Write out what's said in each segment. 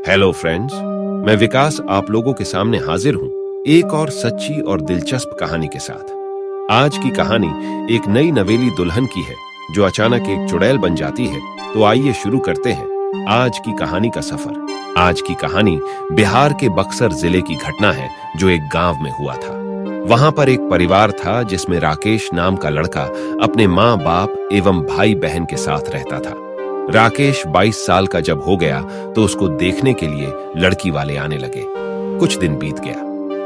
Hello friends, मैं विकास आप लोगों के सामने हाजिर हूं एक और सच्ची और दिलचस्प कहानी के साथ। आज की कहानी एक नई नवेली दुल्हन की है जो अचानक एक चुड़ैल बन जाती है। तो आइए शुरू करते हैं आज की कहानी का सफर। आज की कहानी बिहार के बक्सर जिले की घटना है जो एक गांव में हुआ था। वहां पर एक परिवार था जिसमें राकेश नाम का लड़का अपने माँ बाप एवं भाई बहन के साथ रहता था। राकेश 22 साल का जब हो गया तो उसको देखने के लिए लड़की वाले आने लगे। कुछ दिन बीत गया,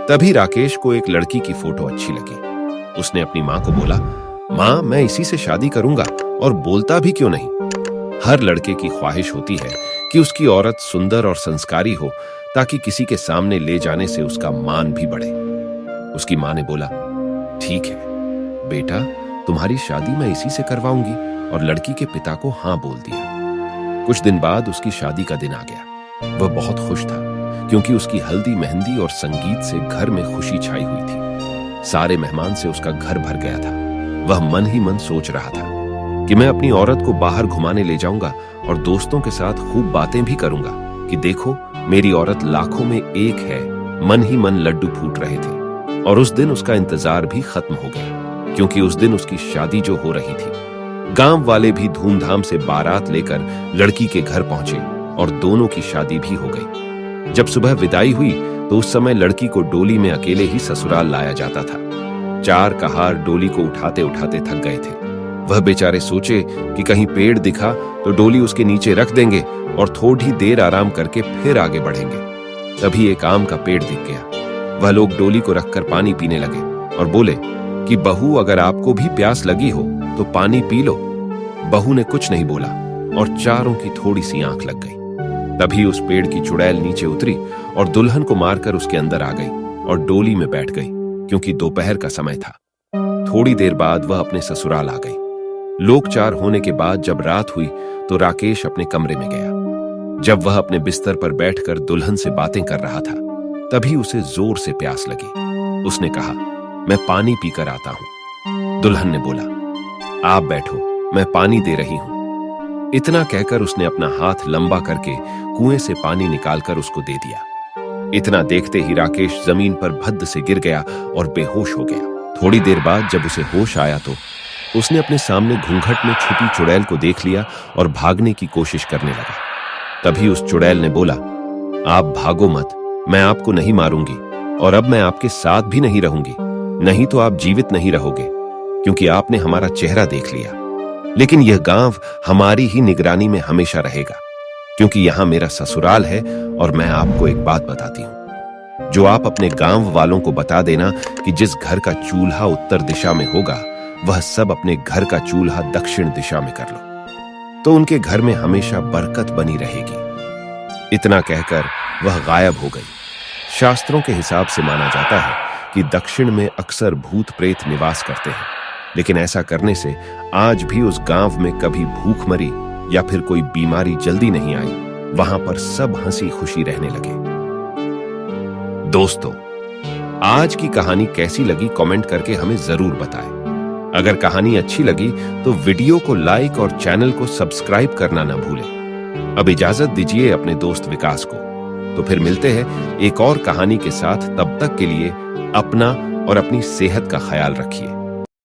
तभी राकेश को एक लड़की की फोटो अच्छी लगी। उसने अपनी माँ को बोला, माँ मैं इसी से शादी करूंगा और बोलता भी क्यों नहीं। हर लड़के की ख्वाहिश होती है कि उसकी औरत सुंदर और संस्कारी हो ताकि किसी के सामने ले जाने से उसका मान भी बढ़े। उसकी माँ ने बोला, ठीक है बेटा, तुम्हारी शादी मैं इसी से करवाऊंगी, और लड़की के पिता को हाँ बोल दिया। कुछ दिन बाद उसकी शादी का दिन आ गया। वह बहुत खुश था क्योंकि उसकी हल्दी मेहंदी और संगीत से घर में खुशी छाई हुई थी। सारे मेहमान से उसका घर भर गया था। वह मन ही मन सोच रहा था कि मैं अपनी औरत को बाहर घुमाने ले जाऊंगा और दोस्तों के साथ खूब बातें भी करूंगा कि देखो मेरी औरत लाखों में एक है। मन ही मन लड्डू फूट रहे थे और उस दिन उसका इंतजार भी खत्म हो गया क्योंकि उस दिन उसकी शादी जो हो रही थी। गांव वाले भी धूमधाम से बारात लेकर लड़की के घर पहुंचे और दोनों की शादी भी हो गई। जब सुबह विदाई हुई तो उस समय लड़की को डोली में अकेले ही ससुराल लाया जाता था। चार कहार डोली को उठाते उठाते थक गए थे। वह बेचारे सोचे कि कहीं पेड़ दिखा तो डोली उसके नीचे रख देंगे और थोड़ी देर आराम करके फिर आगे बढ़ेंगे। तभी एक आम का पेड़ दिख गया। वह लोग डोली को रखकर पानी पीने लगे और बोले कि बहू अगर आपको भी प्यास लगी हो तो पानी पी लो। बहू ने कुछ नहीं बोला और चारों की थोड़ी सी आंख लग गई। तभी उस पेड़ की चुड़ैल नीचे उतरी और दुल्हन को मारकर उसके अंदर आ गई और डोली में बैठ गई क्योंकि दोपहर का समय था। थोड़ी देर बाद वह अपने ससुराल आ गई। लोग चार होने के बाद जब रात हुई तो राकेश अपने कमरे में गया। जब वह अपने बिस्तर पर बैठकर दुल्हन से बातें कर रहा था तभी उसे जोर से प्यास लगी। उसने कहा, मैं पानी पीकर आता हूं। दुल्हन ने बोला, आप बैठो, मैं पानी दे रही हूं। इतना कहकर उसने अपना हाथ लंबा करके कुएं से पानी निकालकर उसको दे दिया। इतना देखते ही राकेश जमीन पर भद्द से गिर गया और बेहोश हो गया। थोड़ी देर बाद जब उसे होश आया तो उसने अपने सामने घूंघट में छुपी चुड़ैल को देख लिया और भागने की कोशिश करने लगा। तभी उस चुड़ैल ने बोला, आप भागो मत, मैं आपको नहीं मारूंगी और अब मैं आपके साथ भी नहीं रहूंगी, नहीं तो आप जीवित नहीं रहोगे क्योंकि आपने हमारा चेहरा देख लिया। लेकिन यह गांव हमारी ही निगरानी में हमेशा रहेगा क्योंकि यहां मेरा ससुराल है। और मैं आपको एक बात बताती हूं जो आप अपने गांव वालों को बता देना कि जिस घर का चूल्हा उत्तर दिशा में होगा वह सब अपने घर का चूल्हा दक्षिण दिशा में कर लो तो उनके घर में हमेशा बरकत बनी रहेगी। इतना कहकर वह गायब हो गई। शास्त्रों के हिसाब से माना जाता है कि दक्षिण में अक्सर भूत प्रेत निवास करते हैं, लेकिन ऐसा करने से आज भी उस गांव में कभी भूखमरी या फिर कोई बीमारी जल्दी नहीं आई। वहां पर सब हंसी खुशी रहने लगे। दोस्तों, आज की कहानी कैसी लगी कमेंट करके हमें जरूर बताएं। अगर कहानी अच्छी लगी तो वीडियो को लाइक और चैनल को सब्सक्राइब करना ना भूलें। अब इजाजत दीजिए अपने दोस्त विकास को। तो फिर मिलते हैं एक और कहानी के साथ। तब तक के लिए अपना और अपनी सेहत का ख्याल रखिए।